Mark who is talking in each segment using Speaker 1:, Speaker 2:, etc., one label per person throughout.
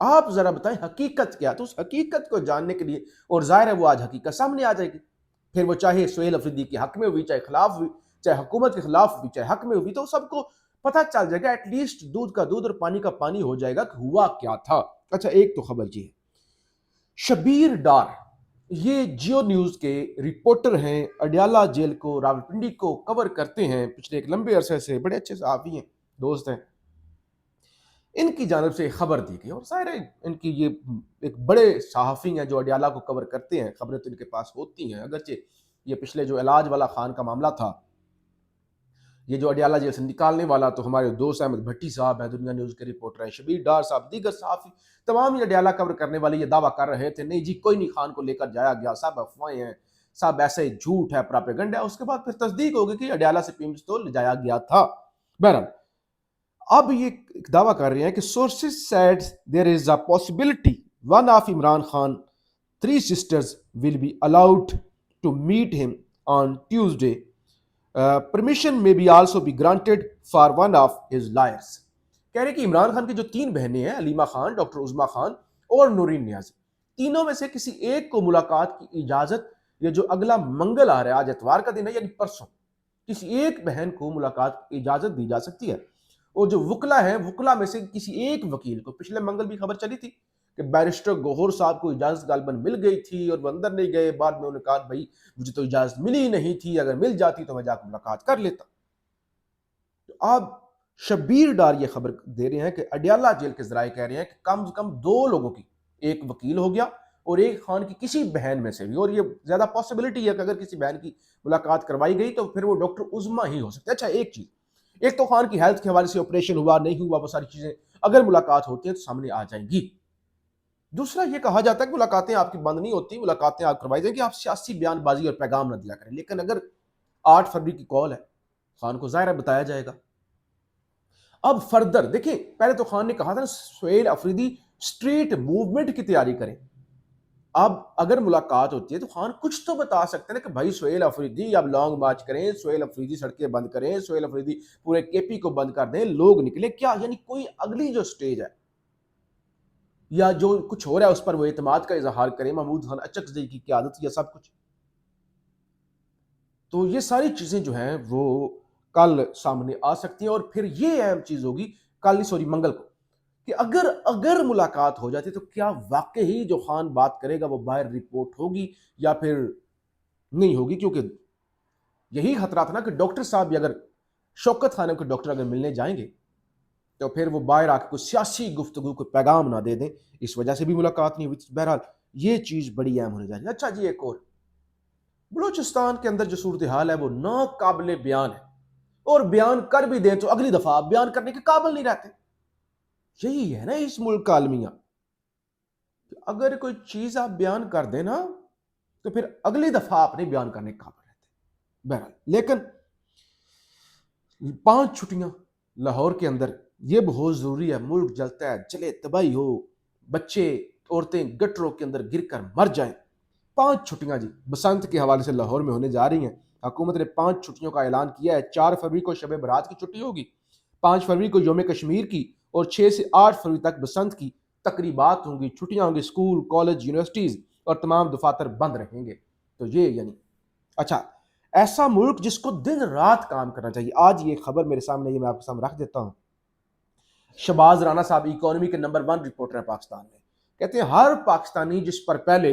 Speaker 1: آپ ذرا بتائیں حقیقت کیا؟ تو اس حقیقت کو جاننے کے لیے، اور ظاہر ہے وہ آج حقیقت سامنے آ جائے گی، پھر وہ چاہے سہیل افریدی کے حق میں ہوئی، چاہے خلاف ہوئی، چاہے حکومت کے خلاف ہوئی، چاہے حق میں ہوئی، تو سب کو پتہ چل جائے گا، ایٹ لیسٹ دودھ کا دودھ اور پانی کا پانی ہو جائے گا کہ ہوا کیا تھا۔ اچھا، ایک تو خبر یہ ہے، شبیر ڈار یہ جیو نیوز کے رپورٹر ہیں، اڈیالہ جیل کو، راولپنڈی کو کور کرتے ہیں پچھلے ایک لمبے عرصے سے، بڑے اچھے صحافی ہیں، دوست ہیں، ان کی جانب سے خبر دی گئی، اور ظاہر ہے ان کی یہ ایک بڑے صحافی ہیں جو اڈیالہ کو کور کرتے ہیں، خبریں تو ان کے پاس ہوتی ہیں، اگرچہ یہ پچھلے جو علاج والا خان کا معاملہ تھا، یہ جو اڈیالہ جیل سے نکالنے والا، تو ہمارے دوست احمد بھٹی صاحب ہیں، دنیا نیوز کے رپورٹر ہیں، شبیر ڈار صاحب، دیگر صحافی، تمام یہ اڈیالہ کور کرنے والے یہ دعویٰ کر رہے تھے نہیں جی کوئی نہیں خان کو لے کر جایا گیا، سب افواہیں ہیں، سب ایسے جھوٹ ہے، پراپیگنڈا ہے۔ اس کے بعد پھر تصدیق ہوگی کہ اڈیالہ سے پیمز تو لے جایا گیا تھا۔ بہرحال اب یہ دعویٰ کر رہے ہیں کہ sources said there is a possibility one of Imran Khan three sisters will be allowed to meet him on Tuesday, permission may be also be granted for one of his lawyers. کہہ رہے کہ عمران خان کی جو تین بہنیں ہیں، علیمہ خان، ڈاکٹر عظمیٰ خان اور نورین نیازی، تینوں میں سے کسی ایک کو ملاقات کی اجازت، یہ جو اگلا منگل آ رہا ہے، آج اتوار کا دن ہے یعنی پرسوں، کسی ایک بہن کو ملاقات کی اجازت دی جا سکتی ہے، اور جو وکلا ہیں، وکلا میں سے کسی ایک وکیل کو، پچھلے منگل بھی خبر چلی تھی کہ بیرسٹر گوہر صاحب کو اجازت غالباً مل گئی تھی اور وہ اندر نہیں گئے، بعد میں انہوں نے کہا بھائی مجھے تو اجازت ملی ہی نہیں تھی، اگر مل جاتی تو میں جا کے ملاقات کر لیتا۔ تو اب شبیر ڈار یہ خبر دے رہے ہیں کہ اڈیالہ جیل کے ذرائع کہہ رہے ہیں کہ کم سے کم دو لوگوں کی، ایک وکیل ہو گیا اور ایک خان کی کسی بہن میں سے بھی، اور یہ زیادہ پاسبلٹی ہے کہ اگر کسی بہن کی ملاقات کروائی گئی تو پھر وہ ڈاکٹر عظمیٰ ہی ہو سکتے۔ اچھا، ایک چیز، ایک تو خان کی ہیلتھ کے حوالے سے آپریشن ہوا نہیں ہوا، وہ ساری چیزیں اگر ملاقات ہوتی ہیں تو سامنے آ جائیں گی۔ دوسرا یہ کہا جاتا ہے کہ ملاقاتیں آپ کی بند نہیں ہوتی، ملاقاتیں آپ کروائی جائیں کہ آپ سیاسی بیان بازی اور پیغام نہ دیا کریں، لیکن اگر 8 فروری کی کال ہے، خان کو ظاہر ہے بتایا جائے گا۔ اب فردر دیکھیں، پہلے تو خان نے کہا تھا نا سہیل افریدی سٹریٹ موومنٹ کی تیاری کریں، اب اگر ملاقات ہوتی ہے تو خان کچھ تو بتا سکتے ہیں کہ بھائی سہیل افریدی اب لانگ مارچ کریں، سہیل افریدی سڑکیں بند کریں، سہیل افریدی پورے کے پی کو بند کر دیں، لوگ نکلیں، کیا یعنی کوئی اگلی جو سٹیج ہے یا جو کچھ ہو رہا ہے اس پر وہ اعتماد کا اظہار کریں، محمود خان اچکزئی کی قیادت یا سب کچھ۔ تو یہ ساری چیزیں جو ہیں وہ کل سامنے آ سکتی ہیں، اور پھر یہ اہم چیز ہوگی منگل کو، کہ اگر ملاقات ہو جاتی تو کیا واقعی جو خان بات کرے گا وہ باہر رپورٹ ہوگی یا پھر نہیں ہوگی، کیونکہ یہی خطرہ تھا نا کہ ڈاکٹر صاحب بھی اگر شوکت خانم کے ڈاکٹر اگر ملنے جائیں گے تو پھر وہ باہر آ کے کوئی سیاسی گفتگو کو پیغام نہ دے دیں، اس وجہ سے بھی ملاقات نہیں ہوئی۔ بہرحال یہ چیز بڑی اہم ہونے جا رہی ہے۔ اچھا جی، ایک اور، بلوچستان کے اندر جو صورتحال ہے وہ ناقابل بیان ہے، اور بیان کر بھی دیں تو اگلی دفعہ آپ بیان کرنے کے قابل نہیں رہتے۔ یہی ہے نا اس ملک کا المیہ، اگر کوئی چیز آپ بیان کر دیں نا تو پھر اگلی دفعہ آپ نہیں بیان کرنے کے قابل رہتے۔ بہرحال لیکن 5 چھٹیاں لاہور کے اندر یہ بہت ضروری ہے، ملک جلتا ہے، چلے تباہی ہو، بچے عورتیں گٹروں کے اندر گر کر مر جائیں، 5 چھٹیاں جی بسنت کے حوالے سے لاہور میں ہونے جا رہی ہیں۔ حکومت نے 5 چھٹیوں کا اعلان کیا ہے۔ 4 فروری کو شب برات کی چھٹی ہوگی، 5 فروری کو یوم کشمیر کی، اور 6 سے 8 فروری تک بسنت کی تقریبات ہوں گی، چھٹیاں ہوں گی، اسکول، کالج، یونیورسٹیز اور تمام دفاتر بند رہیں گے۔ تو یہ یعنی اچھا، ایسا ملک جس کو دن رات کام کرنا چاہیے، آج یہ خبر میرے سامنے، یہ میں آپ کے سامنے رکھ دیتا ہوں۔ شہباز رانا صاحب اکانومی کے نمبر 1 رپورٹر ہیں پاکستان میں، کہتے ہیں ہر پاکستانی جس پر پہلے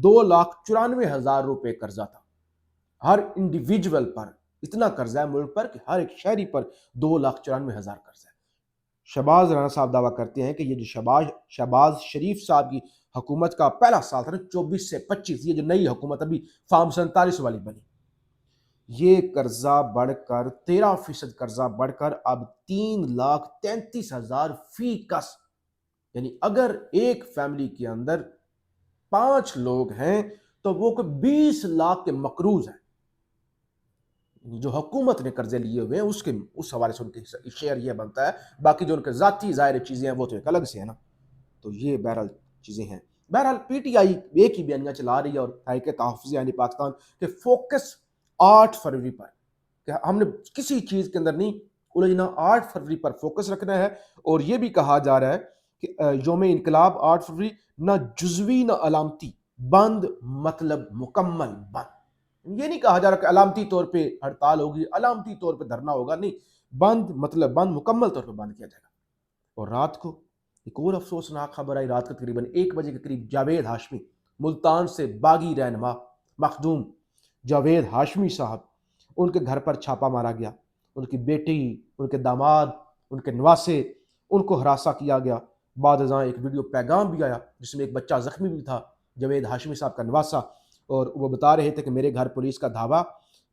Speaker 1: 2,94,000 روپے قرضہ تھا، ہر انڈیویجول پر اتنا قرضہ ہے ملک پر کہ ہر ایک شہری پر 2,94,000 قرضہ ہے۔ شہباز رانا صاحب دعویٰ کرتے ہیں کہ یہ جو شہباز شریف صاحب کی حکومت کا پہلا سال تھا نا 24 سے 25، یہ جو نئی حکومت ابھی فارم 47 والی بنی، یہ قرضہ بڑھ کر 13% قرضہ بڑھ کر اب 3,33,000 فی کس، یعنی اگر ایک فیملی کے اندر 5 لوگ ہیں تو وہ کوئی 20 لاکھ کے مقروض ہیں، جو حکومت نے قرضے لیے ہوئے ہیں اس حوالے سے ان کے شیئر یہ بنتا ہے، باقی جو ان کے ذاتی ظاہر چیزیں ہیں وہ تو ایک الگ سے ہے نا۔ تو یہ بہرحال چیزیں ہیں۔ بہرحال پی ٹی آئی ایک ہی بیانیہ چلا رہی ہے اور تحریک تحفظ یعنی پاکستان کہ فوکس 8 فروری پر، کہ ہم نے کسی چیز کے اندر نہیں الجھنا، 8 فروری پر فوکس رکھنا ہے، اور یہ بھی کہا جا رہا ہے کہ یوم انقلاب 8 فروری نہ جزوی نہ علامتی بند مطلب مکمل بند. یہ نہیں کہا جا رہا کہ علامتی طور پہ ہڑتال ہوگی، علامتی طور پہ دھرنا ہوگا، نہیں، بند مطلب بند مکمل طور پہ بند کیا جائے گا. اور رات کو ایک اور افسوسناک خبر آئی، رات کو تقریباً 1 بجے کے قریب جاوید ہاشمی، ملتان سے باغی رہنما مخدوم جاوید ہاشمی صاحب، ان کے گھر پر چھاپا مارا گیا. ان کی بیٹی، ان کے داماد، ان کے نواسے، ان کو ہراساں کیا گیا. بعد ازاں ایک ویڈیو پیغام بھی آیا جس میں ایک بچہ زخمی بھی تھا، جاوید ہاشمی صاحب کا نواسا، اور وہ بتا رہے تھے کہ میرے گھر پولیس کا دھاوا،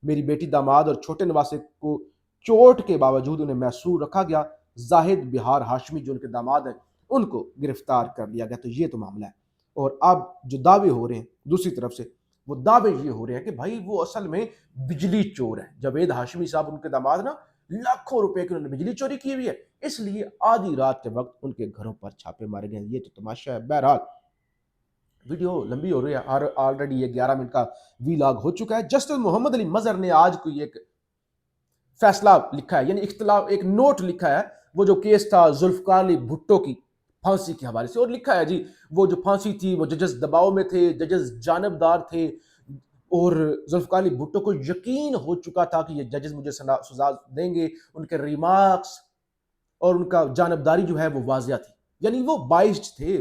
Speaker 1: میری بیٹی، داماد اور چھوٹے نواسے کو چوٹ کے باوجود انہیں محصور رکھا گیا. زاہد بہار ہاشمی جو ان کے داماد ہیں، ان کو گرفتار کر لیا گیا. تو یہ تو معاملہ ہے. اور اب جو دعوے ہو رہے ہیں دوسری طرف سے، وہ دعوے یہ ہو رہے ہیں کہ بھائی وہ اصل میں بجلی چور ہیں. جاوید ہاشمی صاحب، ان کے داماد نا، لاکھوں روپے کی انہوں نے بجلی چوری کی ہوئی ہے، اس لیے آدھی رات کے وقت ان کے گھروں پر چھاپے مارے گئے. یہ تو تماشا ہے. بہرحال ویڈیو لمبی ہو رہی ہے، آلریڈی یہ 11 منٹ کا ویلاگ ہو چکا ہے. جسٹس محمد علی مظہر نے آج کوئی ایک فیصلہ لکھا ہے، یعنی اختلاف، ایک نوٹ لکھا ہے. وہ جو کیس تھا ذوالفقار علی بھٹو کی پھانسی کے حوالے سے، اور لکھا ہے جی وہ جو پھانسی تھی وہ ججز دباؤ میں تھے، ججز جانبدار تھے، اور ذوالفقار علی بھٹو کو یقین ہو چکا تھا کہ یہ ججز مجھے سزا دیں گے. ان کے ریمارکس اور ان کا جانبداری جو ہے وہ واضح تھی، یعنی وہ بائسڈ تھے.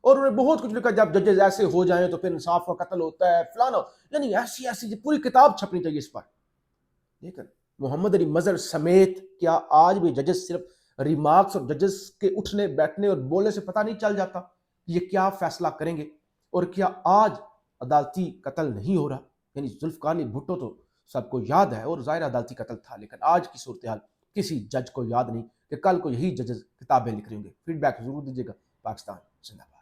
Speaker 1: اور انہوں نے بہت کچھ لکھا، جب ججز ایسے ہو جائیں تو پھر انصاف کا قتل ہوتا ہے فلانا، یعنی ایسی پوری کتاب چھپنی چاہیے اس پر. لیکن محمد علی مظہر سمیت کیا آج بھی ججز صرف ریمارکس اور ججز کے اٹھنے بیٹھنے اور بولنے سے پتہ نہیں چل جاتا کہ یہ کیا فیصلہ کریں گے؟ اور کیا آج عدالتی قتل نہیں ہو رہا؟ یعنی ذوالفقار علی بھٹو تو سب کو یاد ہے اور ظاہر عدالتی قتل تھا، لیکن آج کی صورتحال کسی جج کو یاد نہیں کہ کل کو یہی ججز کتابیں لکھ رہے ہوں گے. فیڈ بیک ضرور دیجیے گا. پاکستان زندہ باد.